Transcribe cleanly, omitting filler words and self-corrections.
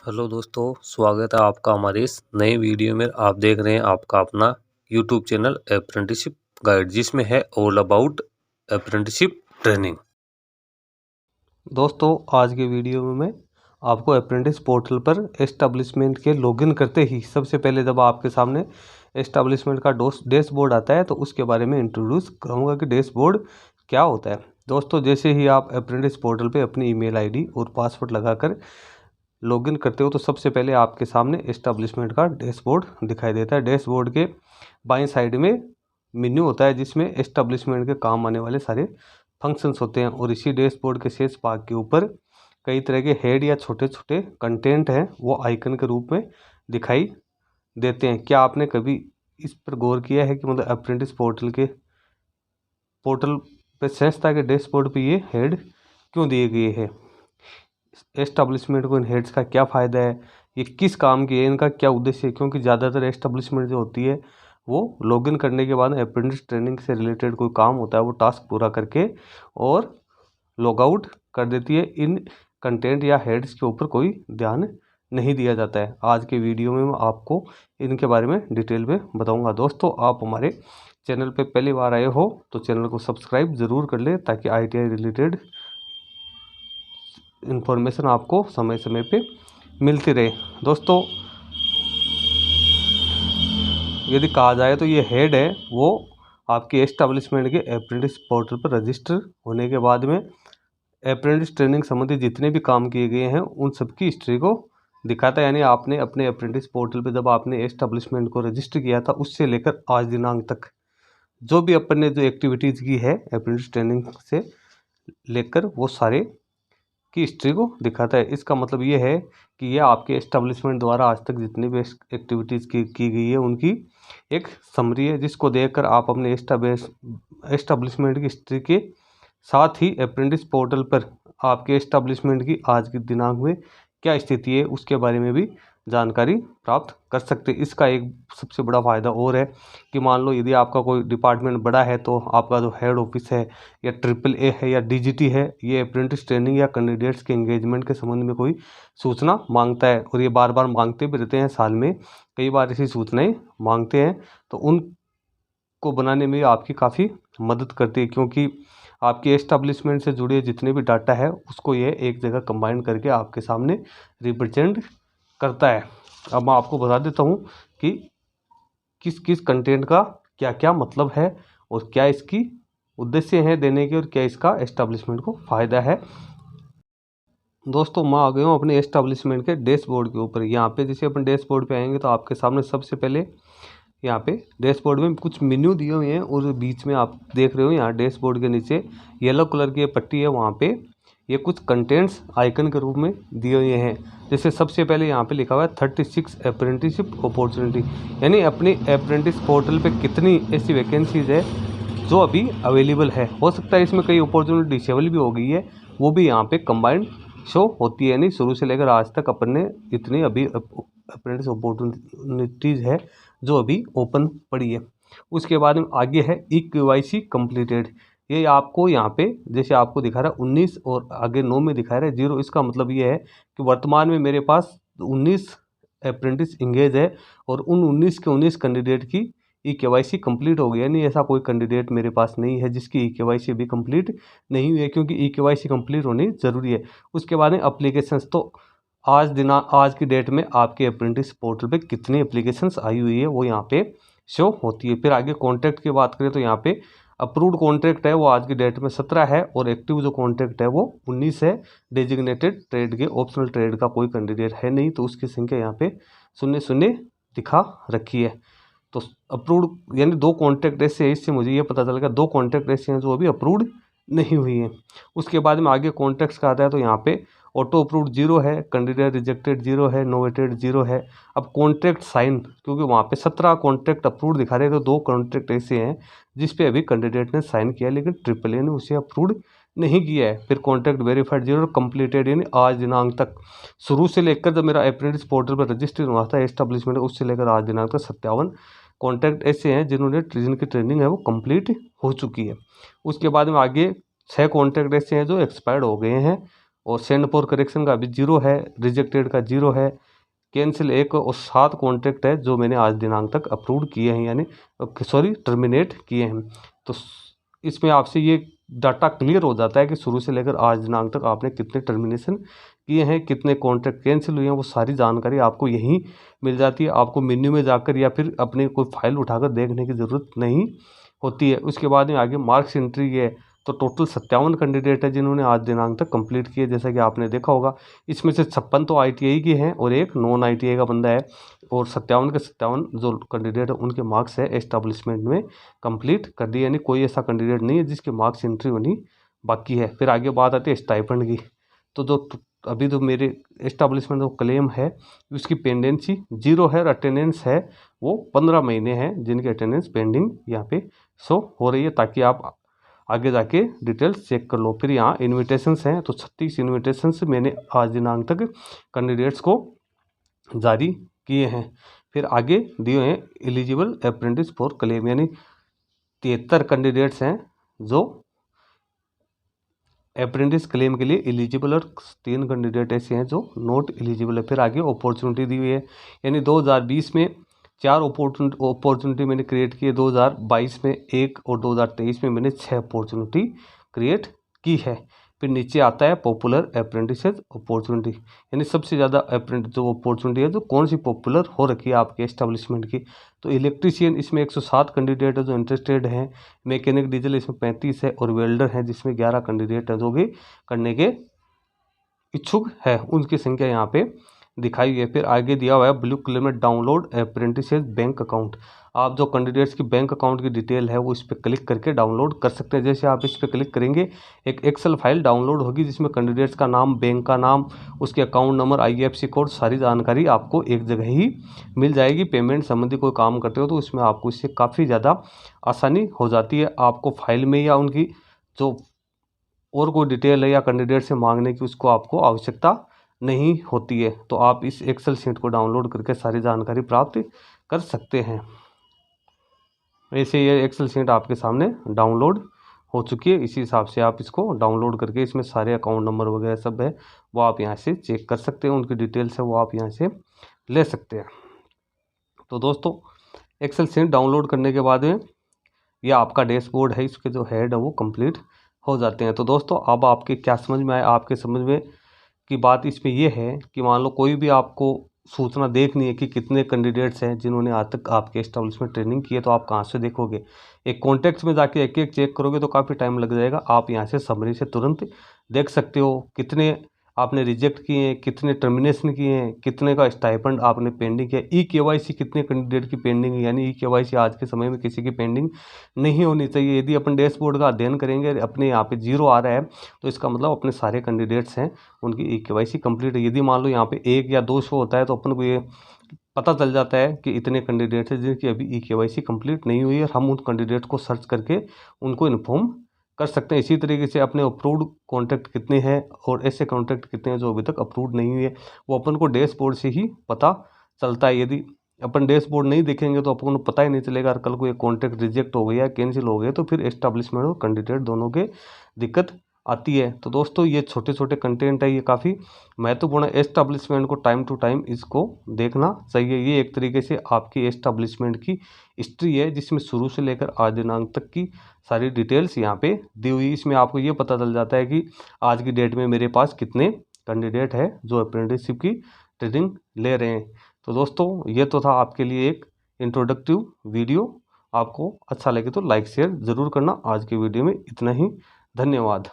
Hello दोस्तों, स्वागत है आपका हमारे इस नए वीडियो में। आप देख रहे हैं आपका अपना यूट्यूब चैनल अप्रेंटिसशिप गाइड, जिसमें है ऑल अबाउट अप्रेंटिसशिप ट्रेनिंग। दोस्तों, आज के वीडियो में मैं आपको अप्रेंटिस पोर्टल पर एस्टेब्लिशमेंट के लॉगिन करते ही सबसे पहले जब आपके सामने एस्टेब्लिशमेंट का डैशबोर्ड आता है तो उसके बारे में इंट्रोड्यूस करूँगा कि डैशबोर्ड क्या होता है। दोस्तों, जैसे ही आप अप्रेंटिस पोर्टल पे अपनी ईमेल आईडी और पासवर्ड लगाकर लॉगिन करते हो तो सबसे पहले आपके सामने एस्टेब्लिशमेंट का डैशबोर्ड दिखाई देता है। डैशबोर्ड के बाईं साइड में मेन्यू होता है जिसमें एस्टेब्लिशमेंट के काम आने वाले सारे फंक्शंस होते हैं, और इसी डैशबोर्ड के शेष भाग के ऊपर कई तरह के हेड या छोटे छोटे कंटेंट हैं वो आइकन के रूप में दिखाई देते हैं। क्या आपने कभी इस पर गौर किया है कि मतलब अप्रेंटिस पोर्टल पे संस्था के डैशबोर्ड पे ये हेड क्यों दिए गए हैं? एस्टेब्लिशमेंट को इन हेड्स का क्या फ़ायदा है, ये किस काम की है, इनका क्या उद्देश्य है? क्योंकि ज़्यादातर एस्टेब्लिशमेंट जो होती है वो लॉगिन करने के बाद अप्रेंटिस ट्रेनिंग से रिलेटेड कोई काम होता है वो टास्क पूरा करके और लॉग आउट कर देती है। इन कंटेंट या हेड्स के ऊपर कोई ध्यान नहीं दिया जाता है। आज के वीडियो में मैं आपको इनके बारे में डिटेल में बताऊंगा। दोस्तों, आप हमारे चैनल पे पहली बार आए हो तो चैनल को सब्सक्राइब ज़रूर कर ले ताकि ITI रिलेटेड इन्फॉर्मेशन आपको समय समय पे मिलती रहे। दोस्तों, यदि कहा जाए तो ये हेड है वो आपके एस्टेब्लिशमेंट के अप्रेंटिस पोर्टल पर रजिस्टर होने के बाद में अप्रेंटिस ट्रेनिंग संबंधी जितने भी काम किए गए हैं उन सबकी हिस्ट्री को दिखाता है। यानी आपने अपने अप्रेंटिस पोर्टल पे जब आपने एस्टेब्लिशमेंट को रजिस्टर किया था उससे लेकर आज दिनांक तक जो भी अपन ने जो एक्टिविटीज़ की है अप्रेंटिस ट्रेनिंग से लेकर वो सारे की हिस्ट्री को दिखाता है। इसका मतलब ये है कि ये आपके एस्टेब्लिशमेंट द्वारा आज तक जितनी भी एक्टिविटीज़ की गई है उनकी एक समरी है, जिसको देखकर आप अपने एस्टेब्लिशमेंट की हिस्ट्री के साथ ही अप्रेंटिस पोर्टल पर आपके एस्टेब्लिशमेंट की आज के दिनांक में क्या स्थिति है उसके बारे में भी जानकारी प्राप्त कर सकते हैं। इसका एक सबसे बड़ा फ़ायदा और है कि मान लो यदि आपका कोई डिपार्टमेंट बड़ा है तो आपका जो हेड ऑफिस है या AAA है या DGT है, ये अप्रेंटिस ट्रेनिंग या कैंडिडेट्स के एंगेजमेंट के संबंध में कोई सूचना मांगता है, और ये बार बार मांगते भी रहते हैं, साल में कई बार ऐसी सूचनाएं मांगते हैं, तो उनको बनाने में आपकी काफ़ी मदद करती है, क्योंकि आपकी एस्टेब्लिशमेंट से जुड़े जितने भी डाटा है उसको ये एक जगह कंबाइन करके आपके सामने रिप्रेजेंट करता है। अब मैं आपको बता देता हूँ कि किस किस कंटेंट का क्या क्या मतलब है और क्या इसकी उद्देश्य है देने के और क्या इसका एस्टेब्लिशमेंट को फ़ायदा है। दोस्तों, मैं आ गया हूँ अपने एस्टेब्लिशमेंट के डैशबोर्ड के ऊपर। यहाँ पे जैसे अपन डैशबोर्ड पे आएंगे तो आपके सामने सबसे पहले यहाँ पे डैशबोर्ड में कुछ मेन्यू दिए हुए हैं, और बीच में आप देख रहे हो यहाँ डैशबोर्ड के नीचे येलो कलर की पट्टी है, वहाँ पे ये कुछ कंटेंट्स आइकन के रूप में दिए हुए हैं। जैसे सबसे पहले यहाँ पे लिखा हुआ है 36 अप्रेंटिसशिप अपॉर्चुनिटी, यानी अपनी अप्रेंटिस पोर्टल पे कितनी ऐसी वैकेंसीज है जो अभी अवेलेबल है। हो सकता है इसमें कई अपॉर्चुनिटी डिसेबल भी हो गई है, वो भी यहाँ पे कंबाइंड शो होती है। यानी शुरू से लेकर आज तक अपन ने इतनी अभी अप्रेंटिस अपॉर्चुनिटीज़ है जो अभी ओपन पड़ी है। उसके बाद में आगे है EKYC कंप्लीटेड। ये आपको यहाँ पे जैसे आपको दिखा रहा है 19 और आगे 9 में दिखा रहा है 0। इसका मतलब ये है कि वर्तमान में मेरे पास 19 अप्रेंटिस इंगेज है और उन 19 के 19 कैंडिडेट की EKYC कंप्लीट हो गया। नहीं, ऐसा कोई कैंडिडेट मेरे पास नहीं है जिसकी EKYC अभी कंप्लीट नहीं हुई है, क्योंकि EKYC कंप्लीट होनी ज़रूरी है। उसके बाद में अप्लीकेशंस, तो आज की डेट में आपके अप्रेंटिस पोर्टल पे कितनी एप्लीकेशंस आई हुई है वो यहाँ पे शो होती है। फिर आगे कॉन्ट्रैक्ट की बात करें तो यहाँ पे अप्रूव्ड कॉन्ट्रैक्ट है वो आज की डेट में 17 है, और एक्टिव जो कॉन्ट्रैक्ट है वो 19 है। डेजिग्नेटेड ट्रेड के ऑप्शनल ट्रेड का कोई कैंडिडेट है नहीं, तो उसकी संख्या यहाँ पे 0 दिखा रखी है। तो अप्रूव्ड यानी 2 कॉन्ट्रैक्ट ऐसे है, इससे मुझे ये पता चल गया 2 कॉन्ट्रैक्ट ऐसे हैं जो अभी अप्रूव्ड नहीं हुई है। उसके बाद में आगे कॉन्ट्रैक्ट्स का आता है तो यहाँ पे ऑटो अप्रूव्ड 0 है, कैंडिडेट रिजेक्टेड 0 है, नोवेटेड 0 है। अब कॉन्ट्रैक्ट साइन, क्योंकि वहाँ पे 17 कॉन्ट्रैक्ट अप्रूव्ड दिखा रहे हैं, तो 2 कॉन्ट्रैक्ट ऐसे हैं जिस पे अभी कैंडिडेट ने साइन किया लेकिन AAA ने उसे अप्रूव्ड नहीं किया है। फिर कॉन्ट्रैक्ट वेरीफाइड 0 और कंप्लीटेड, यानी आज दिनांक तक शुरू से लेकर जब मेरा अप्रेंटिस पोर्टल पर रजिस्टर हुआ था एस्टेब्लिशमेंट, उससे लेकर आज दिनांक तक 57 कॉन्ट्रैक्ट ऐसे हैं जिनकी ट्रेनिंग है वो कंप्लीट हो चुकी है। उसके बाद में आगे 6 कॉन्ट्रैक्ट ऐसे हैं जो एक्सपायर्ड हो गए हैं, और सेंड फॉर करेक्शन का भी 0 है, रिजेक्टेड का 0 है, कैंसिल 1 और 7 कॉन्ट्रैक्ट है जो मैंने आज दिनांक तक अप्रूव किए हैं, यानी टर्मिनेट किए हैं। तो इसमें आपसे ये डाटा क्लियर हो जाता है कि शुरू से लेकर आज दिनांक तक आपने कितने टर्मिनेशन किए हैं, कितने कॉन्ट्रैक्ट कैंसिल हुए हैं, वो सारी जानकारी आपको यहीं मिल जाती है। आपको मेन्यू में जाकर या फिर अपने कोई फाइल उठाकर देखने की ज़रूरत नहीं होती है। उसके बाद में आगे मार्क्स एंट्री है, तो टोटल 57 कैंडिडेट है जिन्होंने आज दिनांक तक कंप्लीट किए, जैसा कि आपने देखा होगा। इसमें से 56 तो ITI के हैं और एक नॉन ITI का बंदा है, और 57 के 57 जो कैंडिडेट है उनके मार्क्स है एस्टेब्लिशमेंट में कंप्लीट कर दिए, यानी कोई ऐसा कैंडिडेट नहीं है जिसके मार्क्स एंट्री होनी बाकी है। फिर आगे बात आती है स्टाइपेंड की। तो जो अभी जो मेरे एस्टेब्लिशमेंट जो क्लेम है उसकी पेंडेंसी 0 है और अटेंडेंस है वो 15 महीने हैं जिनकी अटेंडेंस पेंडिंग यहाँ पे शो हो रही है, ताकि आप आगे जाके डिटेल्स चेक कर लो। फिर यहाँ इन्विटेशंस हैं, तो 36 इन्विटेशंस मैंने आज दिनांक तक कैंडिडेट्स को जारी किए हैं। फिर आगे दिए हैं एलिजिबल अप्रेंटिस फॉर क्लेम, यानी 73 कैंडिडेट्स हैं जो अप्रेंटिस क्लेम के लिए एलिजिबल, और 3 कैंडिडेट ऐसे हैं जो नॉट एलिजिबल है। फिर आगे अपॉर्चुनिटी दी हुई है, यानी 2020 में 4 अपॉर्चुनिटी मैंने क्रिएट की है, 2022 में 1 और 2023 में मैंने 6 अपॉर्चुनिटी क्रिएट की है। फिर नीचे आता है पॉपुलर अप्रेंटिसेस अपॉर्चुनिटी, यानी सबसे ज़्यादा अप्रेंटिस जो अपॉर्चुनिटी है जो कौन सी पॉपुलर हो रखी है आपके एस्टेब्लिशमेंट की। तो इलेक्ट्रीशियन इसमें 107 कैंडिडेट है जो इंटरेस्टेड हैं, मैकेनिक डीजल इसमें 35 है, और वेल्डर हैं जिसमें 11 कैंडिडेट हैं जो भी करने के इच्छुक है, उनकी संख्या यहाँ पे दिखाई हुई है। फिर आगे दिया हुआ है ब्लू कलर में डाउनलोड अप्रेंटिसेस बैंक अकाउंट। आप जो कैंडिडेट्स की बैंक अकाउंट की डिटेल है वो इस पर क्लिक करके डाउनलोड कर सकते हैं। जैसे आप इस पर क्लिक करेंगे एक एक्सेल फाइल डाउनलोड होगी जिसमें कैंडिडेट्स का नाम, बैंक का नाम, उसके अकाउंट नंबर, IFSC कोड, सारी जानकारी आपको एक जगह ही मिल जाएगी। पेमेंट संबंधी कोई काम करते हो तो उसमें आपको इससे काफ़ी ज़्यादा आसानी हो जाती है। आपको फाइल में या उनकी जो और कोई डिटेल है या कैंडिडेट से मांगने की उसको आपको आवश्यकता नहीं होती है। तो आप इस एक्सेल शीट को डाउनलोड करके सारी जानकारी प्राप्त कर सकते हैं। ऐसे ये एक्सेल शीट आपके सामने डाउनलोड हो चुकी है, इसी हिसाब से आप इसको डाउनलोड करके इसमें सारे अकाउंट नंबर वगैरह सब है वो आप यहाँ से चेक कर सकते हैं, उनकी डिटेल्स है वो आप यहाँ से ले सकते हैं। तो दोस्तों एक्सेल शीट डाउनलोड करने के बाद में यह आपका डैशबोर्ड है, इसके जो हेड है वो कंप्लीट हो जाते हैं। तो दोस्तों अब आपके क्या समझ में आया, आपके समझ में की बात इसमें यह है कि मान लो कोई भी आपको सूचना देखनी है कि कितने कैंडिडेट्स हैं जिन्होंने आज तक आपके एस्टेब्लिशमेंट ट्रेनिंग की है, तो आप कहाँ से देखोगे? एक कॉन्टैक्ट्स में जाके एक एक चेक करोगे तो काफ़ी टाइम लग जाएगा। आप यहाँ से समरी से तुरंत देख सकते हो कितने आपने रिजेक्ट किए हैं, कितने टर्मिनेशन किए हैं, कितने का स्टाइपेंड आपने पेंडिंग किया, EKYC कितने कैंडिडेट की पेंडिंग है, यानी EKYC आज के समय में किसी की पेंडिंग नहीं होनी चाहिए। यदि अपन डैशबोर्ड का अध्ययन करेंगे अपने यहाँ पे 0 आ रहा है तो इसका मतलब अपने सारे कैंडिडेट्स हैं उनकी EKYC कंप्लीट है। यदि मान लो यहाँ पे 1 या 2 शो होता है तो अपन को ये पता चल जाता है कि इतने कैंडिडेट्स हैं जिनकी अभी EKYC कंप्लीट नहीं हुई है, हम उन कैंडिडेट को सर्च करके उनको इन्फॉर्म कर सकते हैं। इसी तरीके से अपने अप्रूव्ड कॉन्ट्रैक्ट कितने हैं और ऐसे कॉन्ट्रैक्ट कितने हैं जो अभी तक अप्रूव्ड नहीं हुए, वो अपन को डैशबोर्ड से ही पता चलता है। यदि अपन डैशबोर्ड नहीं देखेंगे तो अपन को पता ही नहीं चलेगा, और कल को एक कॉन्ट्रैक्ट रिजेक्ट हो गया, कैंसिल हो गया, तो फिर एस्टेब्लिशमेंट और कैंडिडेट दोनों के दिक्कत आती है। तो दोस्तों ये छोटे छोटे कंटेंट है, ये काफ़ी महत्वपूर्ण है। एस्टेब्लिशमेंट को टाइम टू टाइम इसको देखना चाहिए। ये एक तरीके से आपकी एस्टेब्लिशमेंट की हिस्ट्री है जिसमें शुरू से लेकर आज दिनांक तक की सारी डिटेल्स यहाँ पे दी हुई। इसमें आपको ये पता चल जाता है कि आज की डेट में मेरे पास कितने कैंडिडेट है जो अप्रेंटिसशिप की ट्रेनिंग ले रहे हैं। तो दोस्तों ये तो था आपके लिए एक इंट्रोडक्टिव वीडियो। आपको अच्छा लगे तो लाइक शेयर ज़रूर करना। आज की वीडियो में इतना ही, धन्यवाद।